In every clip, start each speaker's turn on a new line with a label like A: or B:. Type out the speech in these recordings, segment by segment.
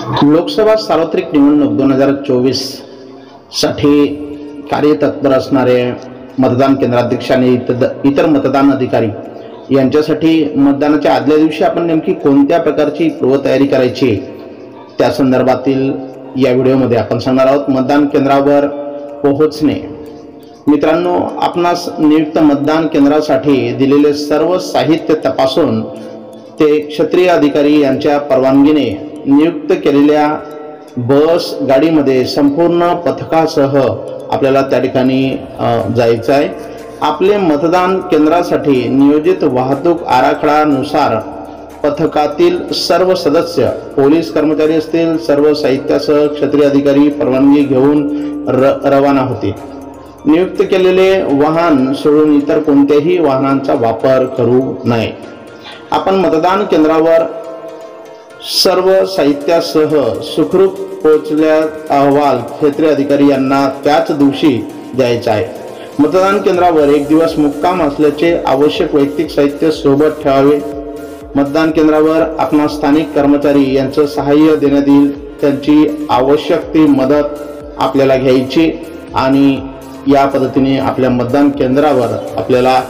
A: लोकसभा सार्वत्रिक निवडणूक 2024 साठी कार्यतत्पर असणारे मतदान केंद्राध्यक्ष आणि इतर मतदान अधिकारी यांच्यासाठी मतदानाच्या आदल्या दिवशी आपण नेमकी कोणत्या प्रकारची पूर्वतयारी करायची त्या संदर्भातील या व्हिडिओमध्ये आपण सांगणार आहोत। मतदान केंद्रावर पोहोचणे। मित्रांनो, आपणास नियुक्त मतदान केंद्रासाठी दिलेले सर्व साहित्य तपासून ते क्षेत्रीय अधिकारी यांच्या परवानगीने नियुक्त केलेल्या बस गाडीमध्ये संपूर्ण पथकासह आपल्याला त्या ठिकाणी जायचं आहे। आपले मतदान केंद्रासाठी नियोजित वाहतूक आराखड्यानुसार पथकातील सर्व सदस्य, पोलीस कर्मचारी असतील, सर्व साहित्यासह क्षेत्रीय अधिकारी परवानगी घेऊन रवाना होते। नियुक्त केलेले वाहन सोडून इतर कोणत्याही वाहनांचा वापर करू नये। आपण मतदान केंद्रावर सर्व साहित्यासह सुखरूप पोहोचल्याचा अहवाल क्षेत्रीय अधिकारी यांना त्याच दिवशी द्यायचा आहे। मतदान केंद्रावर एक दिवस मुक्काम असल्याचे आवश्यक वैयक्तिक साहित्य सोबत ठेवावे। मतदान केंद्रावर आपणास स्थानिक कर्मचारी यांचं सहाय्य देण्यात येईल, त्यांची आवश्यक ती मदत आपल्याला घ्यायची आणि या पद्धतीने आपल्या मतदान केंद्रावर आपल्याला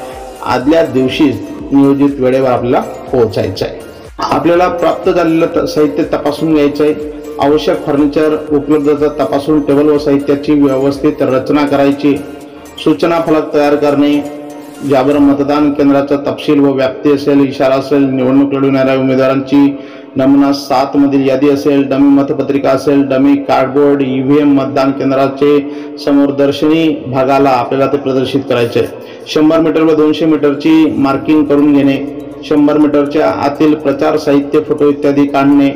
A: आदल्या दिवशी नियोजित वेळेवर आपल्याला पोहोचायचं आहे। आपल्याला प्राप्त झालेलं साहित्य तपासून घ्यायचं आहे। आवश्यक फर्निचर उपलब्धता तपासून टेबल व साहित्याची व्यवस्थित रचना करायची। सूचना फलक तयार करणे, ज्यावर मतदान केंद्राचा तपशील व व्याप्ती असेल, इशारा असेल, निवडणूक लढवणाऱ्या उमेदवारांची नमुना 7 मधील यादी असेल, डमी मतपत्रिका असेल, डमी कार्डबोर्ड, ईव्हीएम मतदान केंद्राचे समोरदर्शनी भागाला आपल्याला ते प्रदर्शित करायचे। 100 मीटर व 200 मीटरची मार्किंग करून घेणे। 100 मीटरच्या आतील प्रचार साहित्य, फोटो इत्यादी काढणे।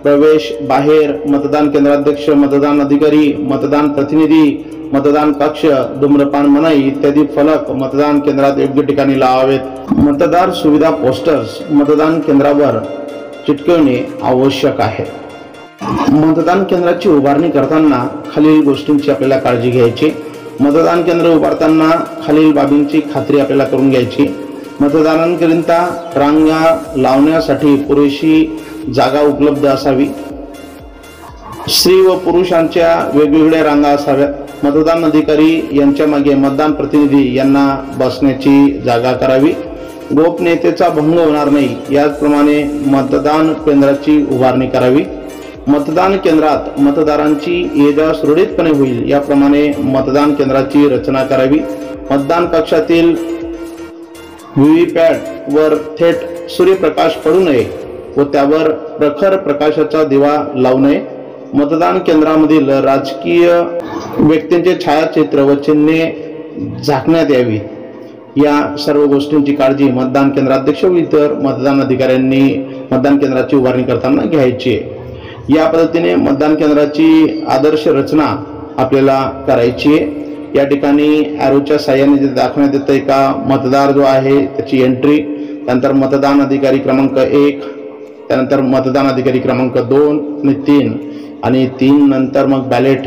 A: प्रवेश, बाहेर मतदान केंद्राध्यक्ष, मतदान अधिकारी, मतदान प्रतिनिधी, मतदान कक्ष, धूम्रपान मनाई इत्यादी फलक मतदान केंद्रात योग्य ठिकाणी लावावेत। मतदार सुविधा पोस्टर्स मतदान केंद्रावर चिटकवणे आवश्यक आहे। मतदान केंद्राची उभारणी करताना खालील गोष्टींची आपल्याला काळजी घ्यायची। मतदान केंद्र उभारताना खालील बाबींची खात्री आपल्याला करून घ्यायची। मतदारांकरिता रांगा लावण्यासाठी पुरेशी जागा उपलब्ध असावी। स्त्री व पुरुषांच्या वेगवेगळ्या रांगा असाव्यात। मतदान अधिकारी यांच्या मागे मतदान प्रतिनिधी यांना बसण्याची जागा करावी। गोपनीयतेचा भंग होणार नाही याचप्रमाणे मतदान केंद्राची उभारणी करावी। मतदान केंद्रात मतदारांची ये-जा सुरळीतपणे होईल याप्रमाणे मतदान केंद्राची रचना करावी। मतदान कक्षातील व्हीव्हीपॅट वर थेट सूर्यप्रकाश पडू नये व त्यावर प्रखर प्रकाशाचा दिवा लावू नये। मतदान केंद्रामधील राजकीय व्यक्तींचे छायाचित्र व चिन्हे झाकण्यात यावी। या सर्व गोष्टींची काळजी मतदान केंद्राध्यक्ष व इतर मतदान अधिकाऱ्यांनी मतदान केंद्राची उभारणी करताना घ्यायची आहे। या पद्धतीने मतदान केंद्राची आदर्श रचना आपल्याला करायची आहे। या ठिकाणी ॲरोच्या साहाय्याने जे दाखवण्यात येतं का मतदार जो आहे त्याची एंट्री, त्यानंतर मतदान अधिकारी क्रमांक 1, त्यानंतर मतदान अधिकारी क्रमांक 2 आणि 3 आणि 3 नंतर मग बॅलेट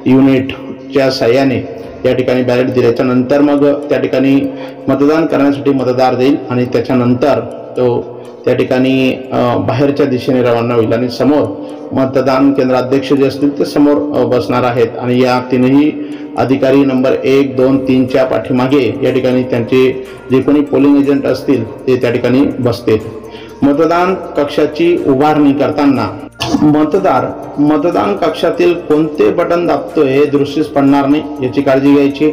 A: युनिटच्या साहाय्याने या ठिकाणी बॅलेट दिल्याच्या नंतर मग त्या ठिकाणी मतदान करण्यासाठी मतदार देईल आणि त्याच्यानंतर तो त्या ठिकाणी बाहेरच्या दिशेने रवाना होईल आणि समोर मतदान केंद्राध्यक्ष जे असतील ते समोर बसणार आहेत आणि या तीनही अधिकारी नंबर 1, 2, 3च्या पाठीमागे या ठिकाणी त्यांचे जे कोणी पोलिंग एजंट असतील ते त्या ठिकाणी बसतील। मतदान कक्षाची उभारणी करताना मतदार मतदान कक्षातील कोणते बटन दाबतोय हे दृष्टीस पडणार नाही याची काळजी घ्यायची।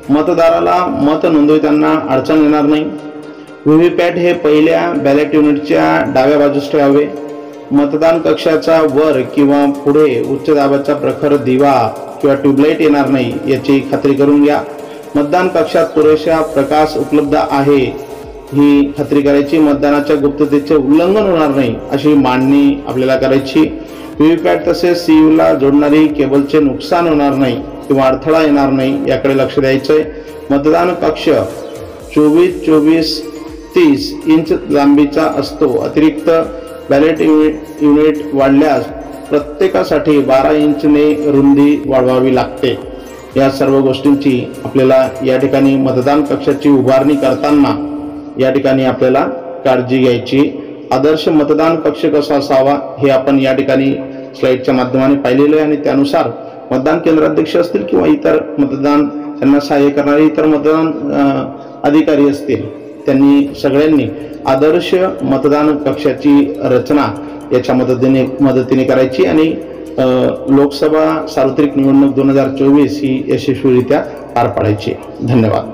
A: मतदाराला मत नोंदवताना अडचण येणार नाही। व्हीव्हीपॅट हे पहिल्या बॅलेट युनिटच्या डाव्या बाजूस ठेवावे। मतदान कक्षाचा वर किंवा पुढे उच्च दाबाचा प्रखर दिवा किंवा ट्यूबलाईट येणार नाही याची खात्री करून घ्या। मतदान कक्षात पुरेसा प्रकाश उपलब्ध आहे ही खात्री करायची। मतदानाच्या गुप्ततेचे उल्लंघन होणार नाही अशी मांडणी आपल्याला करायची। व्हीव्हीपॅट तसेच सीयूला जोडणारी केबलचे नुकसान होणार नाही किंवा अडथळा येणार नाही याकडे लक्ष द्यायचंय। मतदान कक्ष 24-30 इंच लांबीचा असतो। अतिरिक्त बॅलेट युनिट वाढल्यास प्रत्येकासाठी 12 इंचने रुंदी वाढवावी लागते। या सर्व गोष्टींची आपल्याला या ठिकाणी मतदान कक्षाची उभारणी करताना या ठिकाणी आपल्याला काळजी घ्यायची। आदर्श मतदान कक्ष कसा असावा हे आपण या ठिकाणी स्लाईडच्या माध्यमाने पाहिलेलं आहे आणि त्यानुसार मतदान केंद्राध्यक्ष असतील किंवा इतर मतदान त्यांना सहाय्य करणारे इतर मतदान अधिकारी असतील, त्यांनी सगळ्यांनी आदर्श मतदान कक्षाची रचना याच्या मदतीने करायची आणि लोकसभा सार्वत्रिक निवडणूक 2024 ही यशस्वीरित्या पार पाडायची. धन्यवाद.